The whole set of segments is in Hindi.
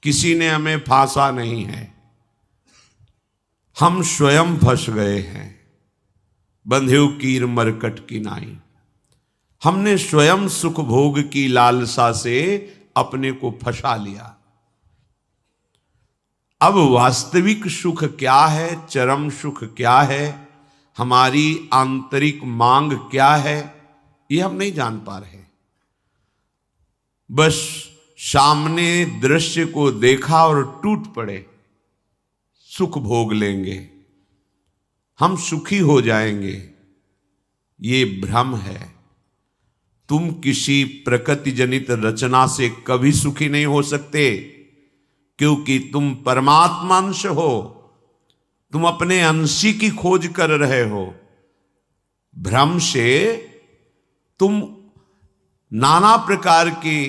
किसी ने हमें फांसा नहीं है, हम स्वयं फंस गए हैं। बंधेउ कीर मरकट की नाई, हमने स्वयं सुख भोग की लालसा से अपने को फंसा लिया। अब वास्तविक सुख क्या है, चरम सुख क्या है, हमारी आंतरिक मांग क्या है, ये हम नहीं जान पा रहे। बस सामने दृश्य को देखा और टूट पड़े, सुख भोग लेंगे, हम सुखी हो जाएंगे। ये भ्रम है। तुम किसी प्रकृति जनित रचना से कभी सुखी नहीं हो सकते, क्योंकि तुम परमात्मा अंश हो, तुम अपने अंशी की खोज कर रहे हो। भ्रम से तुम नाना प्रकार के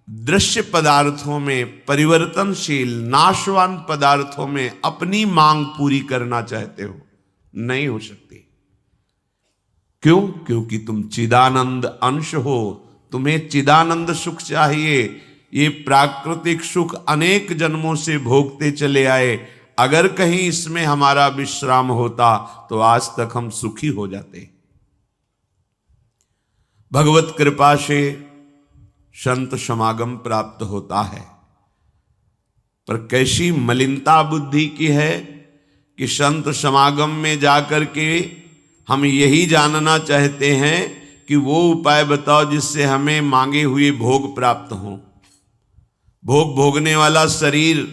दृश्य पदार्थों में, परिवर्तनशील नाशवान पदार्थों में अपनी मांग पूरी करना चाहते हो, नहीं हो सकती। क्यों? क्योंकि तुम चिदानंद अंश हो, तुम्हें चिदानंद सुख चाहिए। ये प्राकृतिक सुख अनेक जन्मों से भोगते चले आए, अगर कहीं इसमें हमारा विश्राम होता तो आज तक हम सुखी हो जाते। भगवत कृपा से संत समागम प्राप्त होता है, पर कैसी मलिनता बुद्धि की है कि संत समागम में जाकर के हम यही जानना चाहते हैं कि वो उपाय बताओ जिससे हमें मांगे हुए भोग प्राप्त हों। भोग भोगने वाला शरीर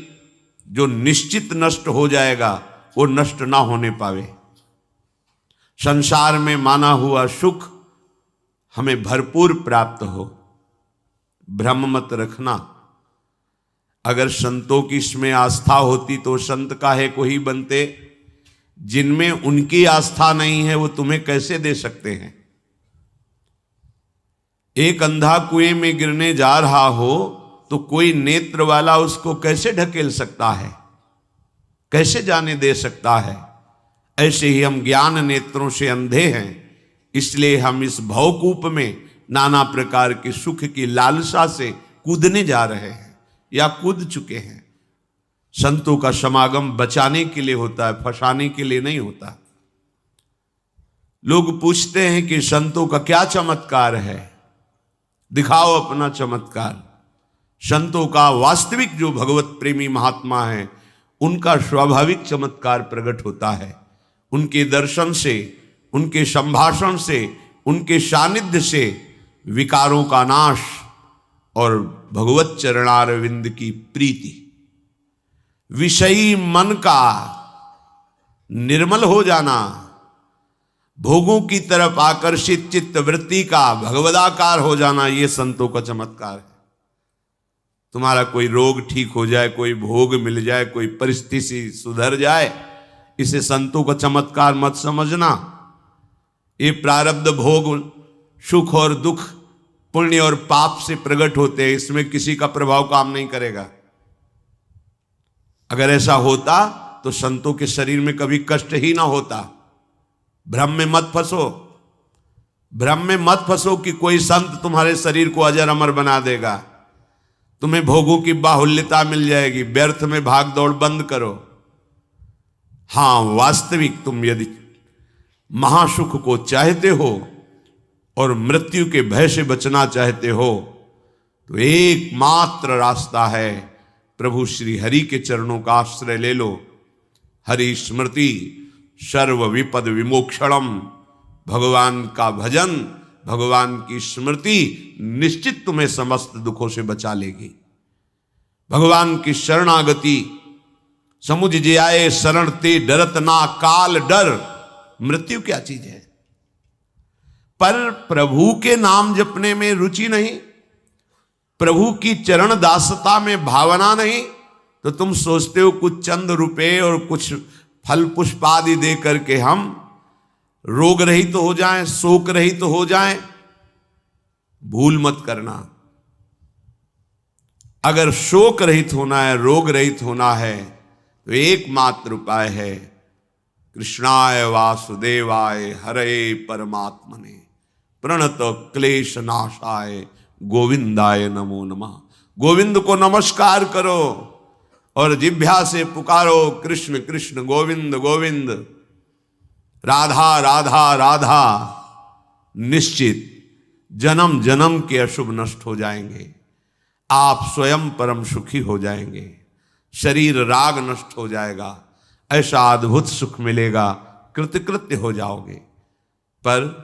जो निश्चित नष्ट हो जाएगा, वो नष्ट ना होने पावे। संसार में माना हुआ सुख हमें भरपूर प्राप्त हो। भ्रम मत रखना। अगर संतों की इसमें आस्था होती तो संत काहे को ही बनते। जिनमें उनकी आस्था नहीं है वो तुम्हें कैसे दे सकते हैं। एक अंधा कुएं में गिरने जा रहा हो तो कोई नेत्र वाला उसको कैसे ढकेल सकता है, कैसे जाने दे सकता है। ऐसे ही हम ज्ञान नेत्रों से अंधे हैं, इसलिए हम इस भवकूप में नाना प्रकार के सुख की लालसा से कूदने जा रहे हैं या कूद चुके हैं। संतों का समागम बचाने के लिए होता है, फंसाने के लिए नहीं होता। लोग पूछते हैं कि संतों का क्या चमत्कार है, दिखाओ अपना चमत्कार। संतों का वास्तविक जो भगवत प्रेमी महात्मा है, उनका स्वाभाविक चमत्कार प्रकट होता है। उनके दर्शन से, उनके संभाषण से, उनके सानिध्य से विकारों का नाश और भगवत चरणारविंद की प्रीति, विषयी मन का निर्मल हो जाना, भोगों की तरफ आकर्षित चित्त वृत्ति का भगवदाकार हो जाना, ये संतों का चमत्कार है। तुम्हारा कोई रोग ठीक हो जाए, कोई भोग मिल जाए, कोई परिस्थिति सुधर जाए, इसे संतों का चमत्कार मत समझना। ये प्रारब्ध भोग सुख और दुख, पुण्य और पाप से प्रकट होते हैं, इसमें किसी का प्रभाव काम नहीं करेगा। अगर ऐसा होता तो संतों के शरीर में कभी कष्ट ही ना होता। भ्रम में मत फंसो, भ्रम में मत फंसो कि कोई संत तुम्हारे शरीर को अजर अमर बना देगा, तुम्हें भोगों की बाहुल्यता मिल जाएगी। व्यर्थ में भाग दौड़ बंद करो। हां, वास्तविक तुम यदि महासुख को चाहते हो और मृत्यु के भय से बचना चाहते हो तो एकमात्र रास्ता है, प्रभु श्री हरि के चरणों का आश्रय ले लो। हरि स्मृति सर्व विपद विमोक्षणम। भगवान का भजन, भगवान की स्मृति निश्चित तुम्हें समस्त दुखों से बचा लेगी। भगवान की शरणागति, समुझ जे आए शरण ते डरत ना काल डर। मृत्यु क्या चीज है? पर प्रभु के नाम जपने में रुचि नहीं, प्रभु की चरण दासता में भावना नहीं, तो तुम सोचते हो कुछ चंद रुपए और कुछ फल पुष्प आदि दे करके हम रोग रहित तो हो जाएं, शोक रहित तो हो जाएं। भूल मत करना। अगर शोक रहित होना है, रोग रहित होना है, तो एकमात्र उपाय है कृष्णाय वासुदेवाय हरे परमात्मने प्रणत क्लेश नाशाय गोविंदाय नमो नमः। गोविंद को नमस्कार करो और जिह्वा से पुकारो कृष्ण कृष्ण गोविंद गोविंद, राधा राधा राधा। निश्चित जन्म जन्म के अशुभ नष्ट हो जाएंगे, आप स्वयं परम सुखी हो जाएंगे, शरीर राग नष्ट हो जाएगा, ऐसा अद्भुत सुख मिलेगा, कृतकृत्य हो जाओगे। पर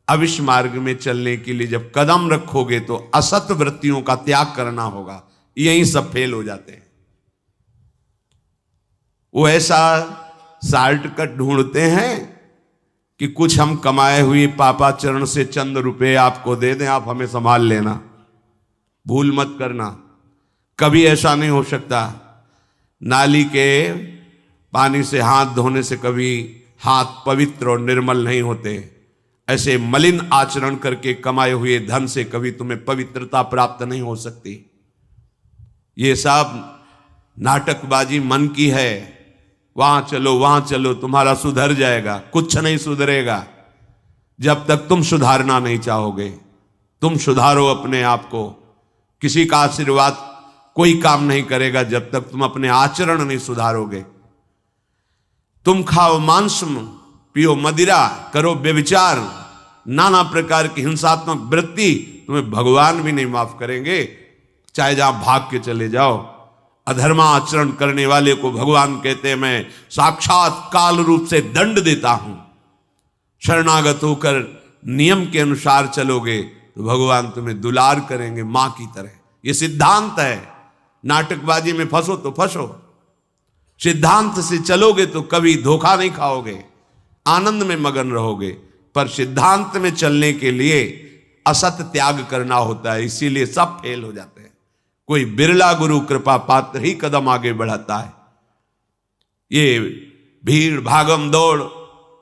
अब इस मार्ग में चलने के लिए जब कदम रखोगे तो असत वृत्तियों का त्याग करना होगा। यहीं सब फेल हो जाते हैं। वो ऐसा शॉर्टकट ढूंढते हैं कि कुछ हम कमाए हुए पापाचरण से चंद रुपए आपको दे दें, आप हमें संभाल लेना, भूल मत करना। कभी ऐसा नहीं हो सकता। नाली के पानी से हाथ धोने से कभी हाथ पवित्र और निर्मल नहीं होते। ऐसे मलिन आचरण करके कमाए हुए धन से कभी तुम्हें पवित्रता प्राप्त नहीं हो सकती। ये सब नाटकबाजी मन की है। वहां चलो तुम्हारा सुधर जाएगा, कुछ नहीं सुधरेगा जब तक तुम सुधारना नहीं चाहोगे। तुम सुधारो अपने आप को। किसी का आशीर्वाद कोई काम नहीं करेगा जब तक तुम अपने आचरण नहीं सुधारोगे। तुम खाओ मांस, पियो मदिरा, करो व्यभिचार, नाना प्रकार की हिंसात्मक वृत्ति, तुम्हें भगवान भी नहीं माफ करेंगे, चाहे जहां भाग के चले जाओ। अधर्मा आचरण करने वाले को भगवान कहते हैं मैं साक्षात काल रूप से दंड देता हूं। शरणागत होकर नियम के अनुसार चलोगे तो भगवान तुम्हें दुलार करेंगे मां की तरह। यह सिद्धांत है। नाटकबाजी में फंसो तो फंसो, सिद्धांत से चलोगे तो कभी धोखा नहीं खाओगे, आनंद में मगन रहोगे। पर सिद्धांत में चलने के लिए असत त्याग करना होता है, इसीलिए सब फेल हो जाते हैं। कोई बिरला गुरु कृपा पात्र ही कदम आगे बढ़ाता है। ये भीड़ भागम दौड़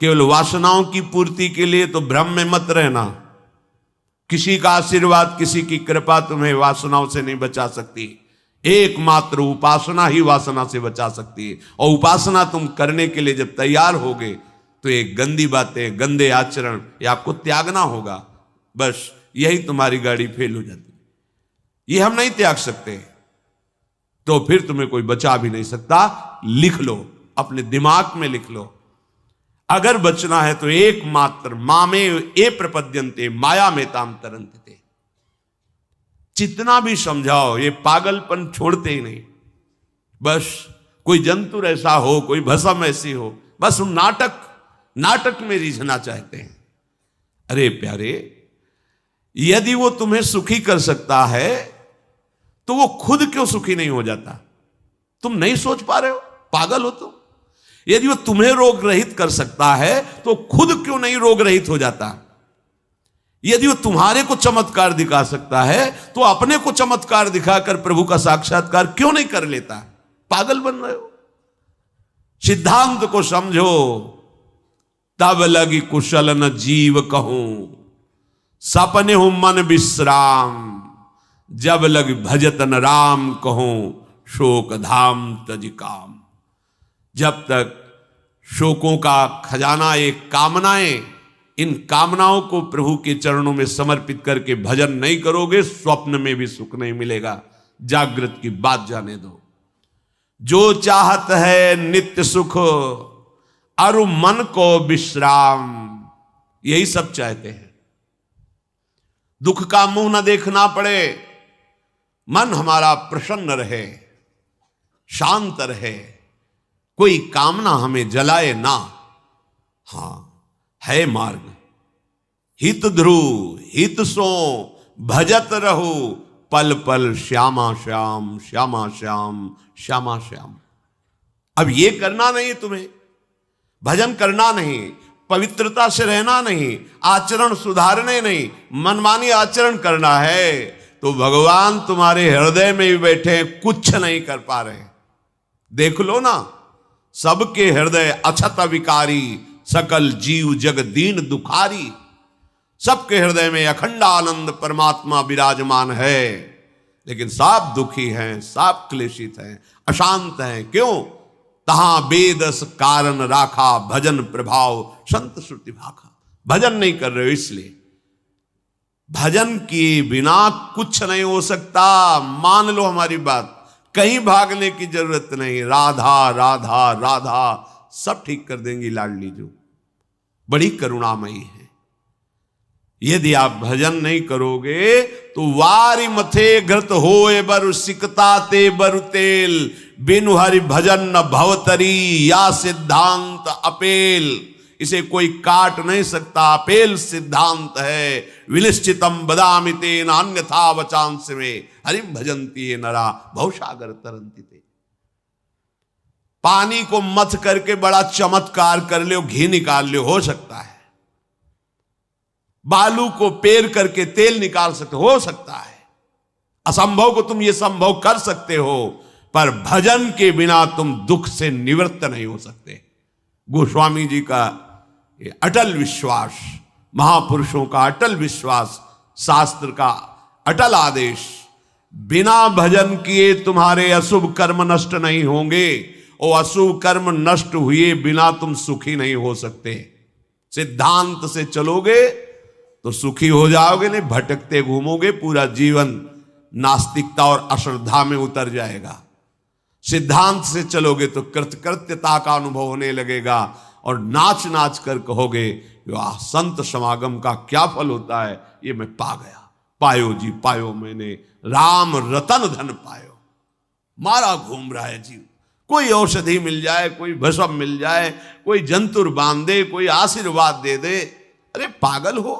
केवल वासनाओं की पूर्ति के लिए तो भ्रम में मत रहना। किसी का आशीर्वाद, किसी की कृपा तुम्हें वासनाओं से नहीं बचा सकती। एकमात्र उपासना ही वासना से बचा सकती है। और उपासना तुम करने के लिए जब तैयार होगे तो ये गंदी बातें, गंदे आचरण, ये आपको त्यागना होगा। बस यही तुम्हारी गाड़ी फेल हो जाती। ये हम नहीं त्याग सकते तो फिर तुम्हें कोई बचा भी नहीं सकता। लिख लो, अपने दिमाग में लिख लो। अगर बचना है तो एकमात्र मामे ए प्रपद्यन्ते माया में ताम तरन्ते। जितना भी समझाओ ये पागलपन छोड़ते ही नहीं। बस कोई जंतुर ऐसा हो, कोई भस्म ऐसी हो, बस हम नाटक में रिझना चाहते हैं। अरे प्यारे, यदि वो तुम्हें सुखी कर सकता है तो वो खुद क्यों सुखी नहीं हो जाता? तुम नहीं सोच पा रहे हो? पागल हो तुम? यदि वो तुम्हें रोग रहित कर सकता है तो खुद क्यों नहीं रोग रहित हो जाता? यदि वो तुम्हारे को चमत्कार दिखा सकता है तो अपने को चमत्कार दिखाकर प्रभु का साक्षात्कार क्यों नहीं कर लेता? पागल बन रहे हो। सिद्धांत को समझो। तब लगी कुशल न जीव कहूं, सपने हूं मन विश्राम, जब लग भजत न राम कहूं, शोक धाम तज काम। जब तक शोकों का खजाना एक कामनाएं, इन कामनाओं को प्रभु के चरणों में समर्पित करके भजन नहीं करोगे, स्वप्न में भी सुख नहीं मिलेगा। जागृत की बात जाने दो। जो चाहत है नित्य सुख, अरु मन को विश्राम, यही सब चाहते हैं। दुख का मुंह न देखना पड़े, मन हमारा प्रसन्न रहे, शांत रहे, कोई कामना हमें जलाए ना। हां, है मार्ग। हित ध्रुव हित सो भजत रहो, पल पल श्यामा श्याम श्यामा श्याम श्यामा श्याम। अब ये करना नहीं तुम्हें, भजन करना नहीं, पवित्रता से रहना नहीं, आचरण सुधारने नहीं, मनमानी आचरण करना है तो भगवान तुम्हारे हृदय में भी बैठे, कुछ नहीं कर पा रहे। देख लो ना, सबके हृदय अछत विकारी, सकल जीव जग दीन दुखारी। सबके हृदय में अखंड आनंद परमात्मा विराजमान है, लेकिन सब दुखी हैं, सब क्लेशित हैं, अशांत हैं। क्यों? तहां बेदस कारण राखा, भजन प्रभाव संत श्रुति भाखा। भजन नहीं कर रहे हो इसलिए। भजन किए बिना कुछ नहीं हो सकता। मान लो हमारी बात, कहीं भागने की जरूरत नहीं। राधा राधा राधा सब ठीक कर देंगी लाडली जो, बड़ी करुणामयी है। यदि आप भजन नहीं करोगे तो वारी मथे घृत होए बरु सिकता ते बरु तेल, बिनु हरि भजन न भवतरी या सिद्धांत अपेल। इसे कोई काट नहीं सकता, अपेल सिद्धांत है। विनिश्चितम बदामि तेन अन्यथा वचांस में, हरिम भजन्ति ये नरा भवसागर तरन्ति ते। पानी को मथ करके बड़ा चमत्कार कर लो, घी निकाल लो, हो सकता है। बालू को पेर करके तेल निकाल सकते, हो सकता है। असंभव को तुम ये संभव कर सकते हो, पर भजन के बिना तुम दुख से निवृत्त नहीं हो सकते। गोस्वामी जी का ये अटल विश्वास, महापुरुषों का अटल विश्वास, शास्त्र का अटल आदेश, बिना भजन किए तुम्हारे अशुभ कर्म नष्ट नहीं होंगे, और अशुभ कर्म नष्ट हुए बिना तुम सुखी नहीं हो सकते। सिद्धांत से चलोगे तो सुखी हो जाओगे, नहीं भटकते घूमोगे, पूरा जीवन नास्तिकता और अश्रद्धा में उतर जाएगा। सिद्धांत से चलोगे तो कृतकृत्यता का अनुभव होने लगेगा, और नाच नाच कर कहोगे वाह, संत समागम का क्या फल होता है, ये मैं पा गया। पायो जी पायो मैंने, राम रतन धन पायो। मारा घूम रहा है जीव, कोई औषधि मिल जाए, कोई भस्म मिल जाए, कोई जंतुर बांध दे, कोई आशीर्वाद दे दे। अरे पागल हो,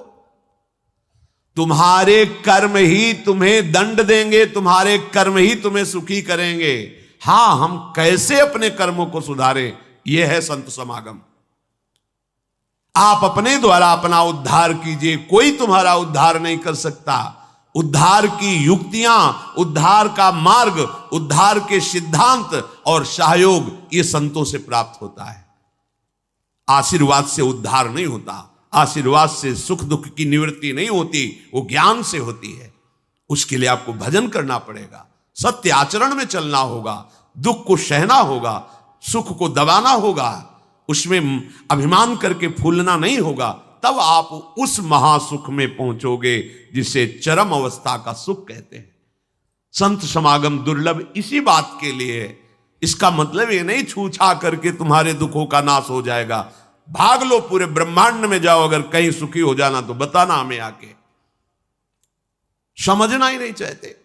तुम्हारे कर्म ही तुम्हें दंड देंगे, तुम्हारे कर्म ही तुम्हें सुखी करेंगे। हां, हम कैसे अपने कर्मों को सुधारें, यह है संत समागम। आप अपने द्वारा अपना उद्धार कीजिए, कोई तुम्हारा उद्धार नहीं कर सकता। उद्धार की युक्तियां, उद्धार का मार्ग, उद्धार के सिद्धांत और सहयोग ये संतों से प्राप्त होता है। आशीर्वाद से उद्धार नहीं होता, आशीर्वाद से सुख दुख की निवृत्ति नहीं होती, वो ज्ञान से होती है। उसके लिए आपको भजन करना पड़ेगा, सत्य आचरण में चलना होगा, दुख को सहना होगा, सुख को दबाना होगा, उसमें अभिमान करके फूलना नहीं होगा। तब आप उस महासुख में पहुंचोगे जिसे चरम अवस्था का सुख कहते हैं। संत समागम दुर्लभ इसी बात के लिए है। इसका मतलब ये नहीं छूछा करके तुम्हारे दुखों का नाश हो जाएगा। भाग लो, पूरे ब्रह्मांड में जाओ, अगर कहीं सुखी हो जाना तो बताना हमें आके। समझना ही नहीं चाहते।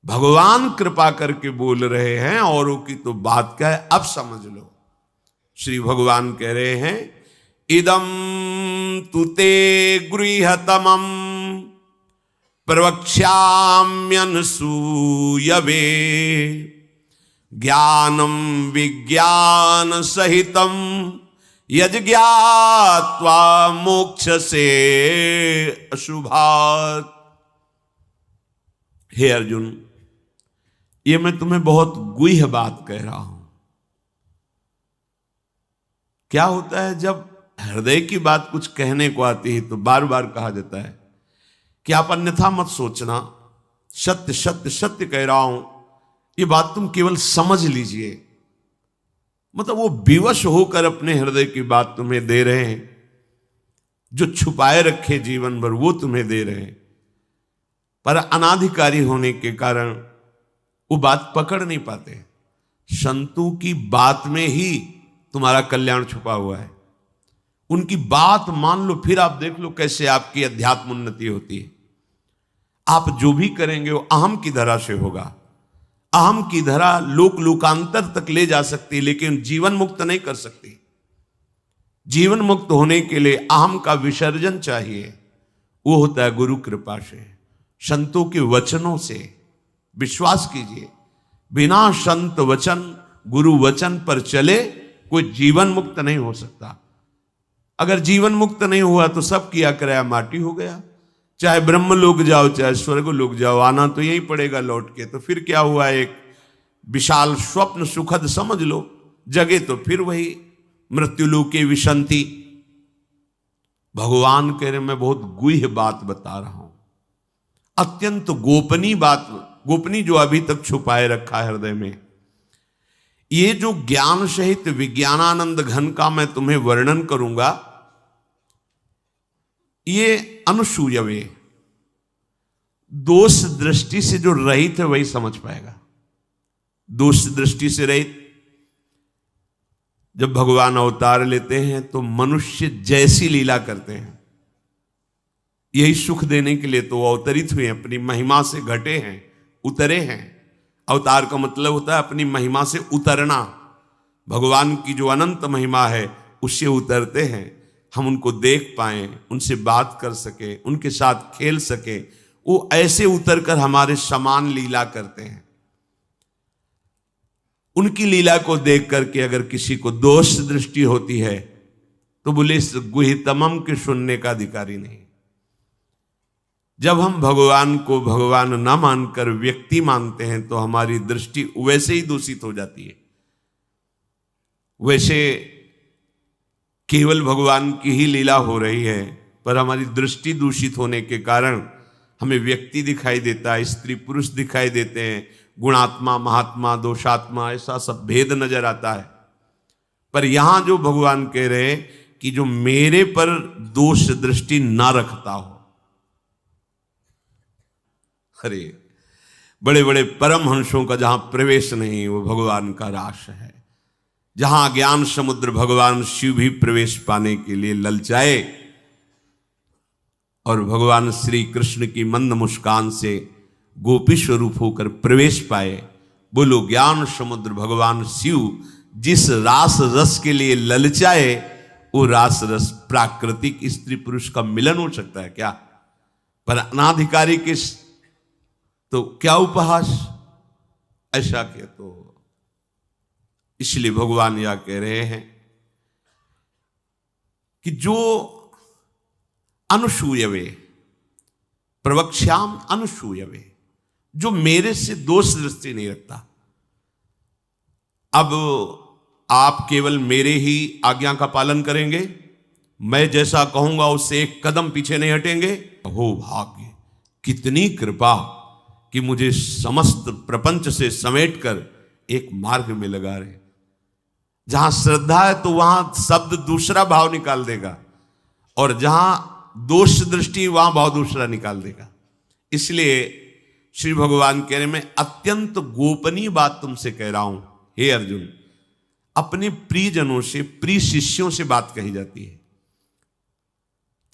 भगवान कृपा करके बोल रहे हैं, औरों की तो बात क्या है, अब समझ लो। श्री भगवान कह रहे हैं, इदम तुते गृहतमम प्रवक्ष्याम्यनसूयवे, ज्ञानम विज्ञान सहितम यज्ञात्वा मोक्ष से अशुभात्। हे अर्जुन, ये मैं तुम्हें बहुत गुह्य बात कह रहा हूं। क्या होता है जब हृदय की बात कुछ कहने को आती है तो बार बार कहा जाता है कि आप अन्यथा मत सोचना, सत्य सत्य सत्य कह रहा हूं, ये बात तुम केवल समझ लीजिए। मतलब वो विवश होकर अपने हृदय की बात तुम्हें दे रहे हैं, जो छुपाए रखे जीवन भर वो तुम्हें दे रहे हैं, पर अनाधिकारी होने के कारण वो बात पकड़ नहीं पाते। संतों की बात में ही तुम्हारा कल्याण छुपा हुआ है। उनकी बात मान लो, फिर आप देख लो कैसे आपकी अध्यात्म उन्नति होती है। आप जो भी करेंगे वो अहम की धरा से होगा। अहम की धरा लोक लोकांतर तक ले जा सकती, लेकिन जीवन मुक्त नहीं कर सकती। जीवन मुक्त होने के लिए अहम का विसर्जन चाहिए। वो होता है गुरु कृपा से, संतों के वचनों से। विश्वास कीजिए, बिना संत वचन, गुरु वचन पर चले कोई जीवन मुक्त नहीं हो सकता। अगर जीवन मुक्त नहीं हुआ तो सब किया कराया माटी हो गया। चाहे ब्रह्म लोक जाओ, चाहे स्वर्ग लोक जाओ, आना तो यही पड़ेगा लौट के। तो फिर क्या हुआ, एक विशाल स्वप्न सुखद समझ लो, जगे तो फिर वही मृत्युलोके विशंति। भगवान कह रहे मैं बहुत गुह्य बात बता रहा हूं, अत्यंत गोपनीय बात, गोपनीय जो अभी तक छुपाए रखा है हृदय में। ये जो ज्ञान सहित विज्ञानानंद घन का मैं तुम्हें वर्णन करूंगा, ये अनुसूयवे, दोष दृष्टि से जो रहित है वही समझ पाएगा। दोष दृष्टि से रहित, जब भगवान अवतार लेते हैं तो मनुष्य जैसी लीला करते हैं, यही सुख देने के लिए तो अवतरित हुए, अपनी महिमा से घटे हैं, उतरे हैं। अवतार का मतलब होता है अपनी महिमा से उतरना। भगवान की जो अनंत महिमा है उससे उतरते हैं, हम उनको देख पाएं, उनसे बात कर सके, उनके साथ खेल सके, वो ऐसे उतरकर हमारे समान लीला करते हैं। उनकी लीला को देख करके अगर किसी को दोष दृष्टि होती है तो बोले इस गुहितमम के सुनने का अधिकारी नहीं। जब हम भगवान को भगवान न मानकर व्यक्ति मानते हैं तो हमारी दृष्टि वैसे ही दूषित हो जाती है। वैसे केवल भगवान की ही लीला हो रही है, पर हमारी दृष्टि दूषित होने के कारण हमें व्यक्ति दिखाई देता है, स्त्री पुरुष दिखाई देते हैं, गुणात्मा महात्मा दोषात्मा ऐसा सब भेद नजर आता है। पर यहां जो भगवान कह रहे हैं कि जो मेरे पर दोष दृष्टि ना रखता हो, अरे बड़े बड़े परमहंसों का जहां प्रवेश नहीं वो भगवान का रास है। जहां ज्ञान समुद्र भगवान शिव भी प्रवेश पाने के लिए ललचाए और भगवान श्री कृष्ण की मंद मुस्कान से गोपी स्वरूप होकर प्रवेश पाए। बोलो ज्ञान समुद्र भगवान शिव जिस रास रस के लिए ललचाए, वो रास रस प्राकृतिक स्त्री पुरुष का मिलन हो सकता है क्या? पर अनाधिकारी के तो क्या उपहास, ऐसा के तो इसलिए भगवान यह कह रहे हैं कि जो अनुसूयवे प्रवक्ष्याम अनुसूयवे, जो मेरे से दोष दृष्टि नहीं रखता। अब आप केवल मेरे ही आज्ञा का पालन करेंगे, मैं जैसा कहूंगा उससे एक कदम पीछे नहीं हटेंगे। हो भाग्य, कितनी कृपा कि मुझे समस्त प्रपंच से समेटकर एक मार्ग में लगा रहे। जहां श्रद्धा है तो वहां शब्द दूसरा भाव निकाल देगा, और जहां दोष दृष्टि वहां भाव दूसरा निकाल देगा। इसलिए श्री भगवान कह रहे मैं अत्यंत गोपनीय बात तुमसे कह रहा हूं हे अर्जुन। अपने प्रियजनों से, प्रिय शिष्यों से बात कही जाती है।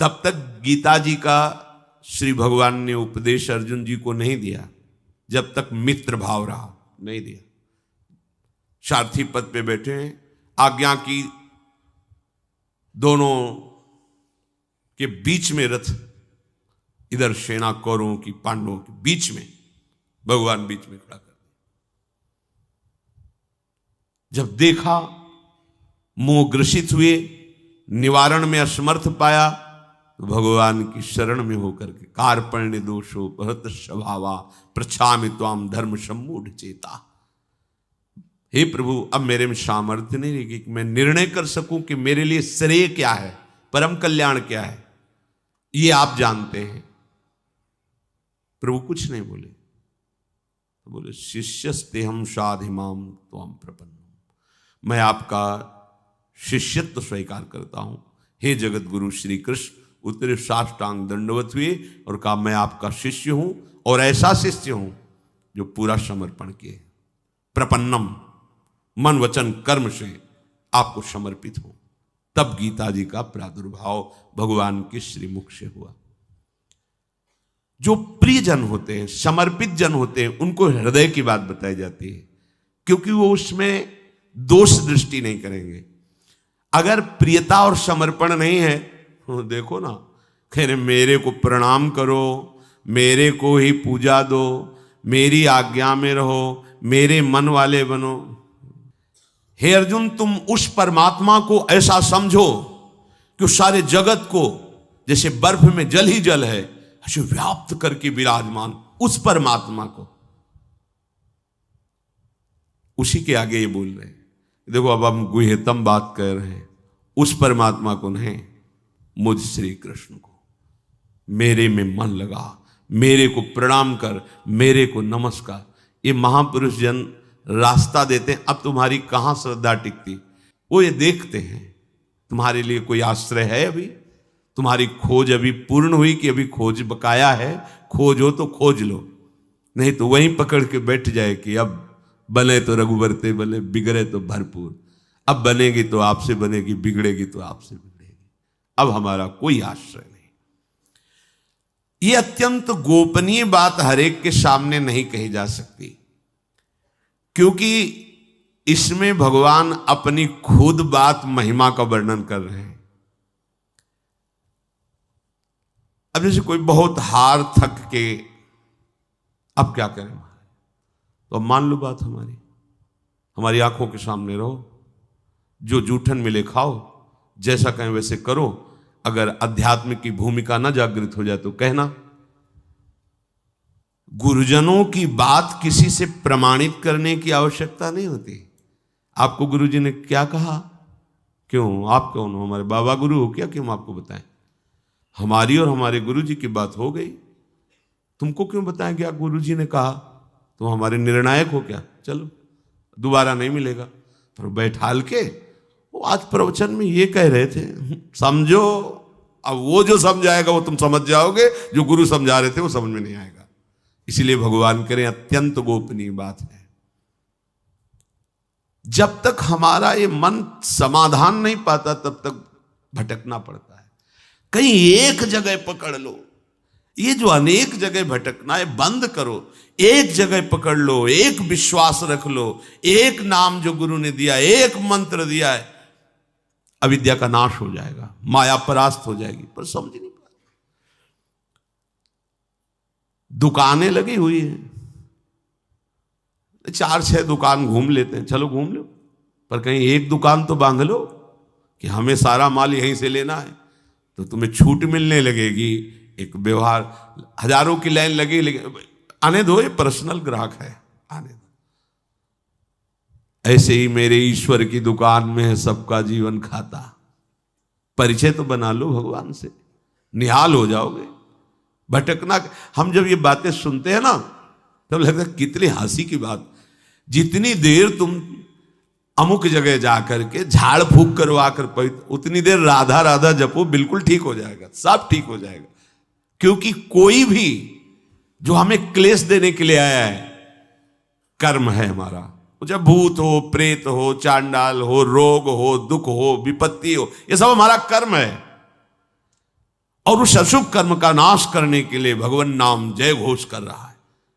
तब तक गीता जी का श्री भगवान ने उपदेश अर्जुन जी को नहीं दिया जब तक मित्र भाव रहा, नहीं दिया। सारथी पद पे बैठे हैं, आज्ञा की दोनों के बीच में रथ, इधर सेना कौरवों की पांडवों के बीच में, भगवान बीच में खड़ा कर दिया। जब देखा मोह ग्रसित हुए, निवारण में असमर्थ पाया, तो भगवान की शरण में होकर के कार्पण्य दोषो बहुत स्वभावा प्रछामि त्वाम धर्म सम्मूढ़ चेता। हे प्रभु, अब मेरे में सामर्थ्य नहीं रहेगी कि मैं निर्णय कर सकूं कि मेरे लिए श्रेय क्या है, परम कल्याण क्या है, ये आप जानते हैं। प्रभु कुछ नहीं बोले, तो बोले शिष्यस्तेहम साधिमाम त्वाम प्रपन्नम, मैं आपका शिष्यत्व स्वीकार करता हूं। हे जगत गुरु श्री कृष्ण उतरे साष्टांग दंडवत हुए और कहा मैं आपका शिष्य हूं, और ऐसा शिष्य हूं जो पूरा समर्पण किए, प्रपन्नम, मन वचन कर्म से आपको समर्पित हूं। तब गीता जी का प्रादुर्भाव भगवान के श्रीमुख से हुआ। जो प्रिय जन होते हैं, समर्पित जन होते हैं, उनको हृदय की बात बताई जाती है, क्योंकि वो उसमें दोष दृष्टि नहीं करेंगे। अगर प्रियता और समर्पण नहीं है, देखो ना, कह रहे मेरे को प्रणाम करो, मेरे को ही पूजा दो, मेरी आज्ञा में रहो, मेरे मन वाले बनो। हे अर्जुन, तुम उस परमात्मा को ऐसा समझो कि उस सारे जगत को जैसे बर्फ में जल ही जल है ऐसे व्याप्त करके विराजमान उस परमात्मा को, उसी के आगे ये बोल रहे हैं। देखो अब हम गुह्यतम बात कर रहे हैं, उस परमात्मा को नहीं, मुझ श्री कृष्ण को। मेरे में मन लगा, मेरे को प्रणाम कर, मेरे को नमस्कार। ये महापुरुष जन रास्ता देते हैं। अब तुम्हारी कहां श्रद्धा टिकती, वो ये देखते हैं तुम्हारे लिए कोई आश्रय है अभी, तुम्हारी खोज अभी पूर्ण हुई कि अभी खोज बकाया है? खोज हो तो खोज लो, नहीं तो वहीं पकड़ के बैठ जाए कि अब बने तो रघुवर ते बने, बिगड़े तो भरपूर। अब बनेगी तो आपसे बनेगी, बिगड़ेगी तो आपसे बिगड़ेगी, अब हमारा कोई आश्रय नहीं। ये अत्यंत गोपनीय बात हर एक के सामने नहीं कही जा सकती, क्योंकि इसमें भगवान अपनी खुद बात महिमा का वर्णन कर रहे हैं। अब जैसे कोई बहुत हार थक के अब क्या करें, तो अब मान लो बात हमारी आंखों के सामने रहो, जो जूठन मिले खाओ, जैसा कहें वैसे करो। अगर अध्यात्म की भूमिका न जागृत हो जाए तो कहना। गुरुजनों की बात किसी से प्रमाणित करने की आवश्यकता नहीं होती। आपको गुरुजी ने क्या कहा, क्यों आप कौन हो, हमारे बाबा गुरु हो क्या कि हम आपको बताएं? हमारी और हमारे गुरुजी की बात हो गई, तुमको क्यों बताएं क्या गुरुजी ने कहा? तुम हमारे निर्णायक हो क्या? चलो दोबारा नहीं मिलेगा। पर बैठाल के वो आज प्रवचन में ये कह रहे थे, समझो। अब वो जो समझाएगा वो तुम समझ जाओगे, जो गुरु समझा रहे थे वो समझ में नहीं आएगा। इसीलिए भगवान करें अत्यंत गोपनीय बात है। जब तक हमारा ये मन समाधान नहीं पाता तब तक भटकना पड़ता है। कहीं एक जगह पकड़ लो, ये जो अनेक जगह भटकना है बंद करो, एक जगह पकड़ लो, एक विश्वास रख लो, एक नाम जो गुरु ने दिया, एक मंत्र दिया है, अविद्या का नाश हो जाएगा, माया परास्त हो जाएगी। पर समझ नहीं पाते। दुकानें लगी हुई हैं, 4-6 दुकान घूम लेते हैं, चलो घूम लो, पर कहीं एक दुकान तो बांध लो कि हमें सारा माल यहीं से लेना है, तो तुम्हें छूट मिलने लगेगी। एक व्यवहार, हजारों की लाइन लगी, लेकिन आने दो, ये पर्सनल ग्राहक है, आने दो। ऐसे ही मेरे ईश्वर की दुकान में है सबका जीवन खाता। परिचय तो बना लो भगवान से, निहाल हो जाओगे। भटकना, हम जब ये बातें सुनते हैं ना तब लगता है कितनी हंसी की बात। जितनी देर तुम अमुक जगह जाकर के झाड़ फूक करवा कर उतनी देर राधा राधा जपो, बिल्कुल ठीक हो जाएगा, सब ठीक हो जाएगा। क्योंकि कोई भी जो हमें क्लेश देने के लिए आया है, कर्म है हमारा। चाहे भूत हो, प्रेत हो, चांडाल हो, रोग हो, दुख हो, विपत्ति हो, ये सब हमारा कर्म है। और उस अशुभ कर्म का नाश करने के लिए भगवान नाम जय घोष कर रहा है।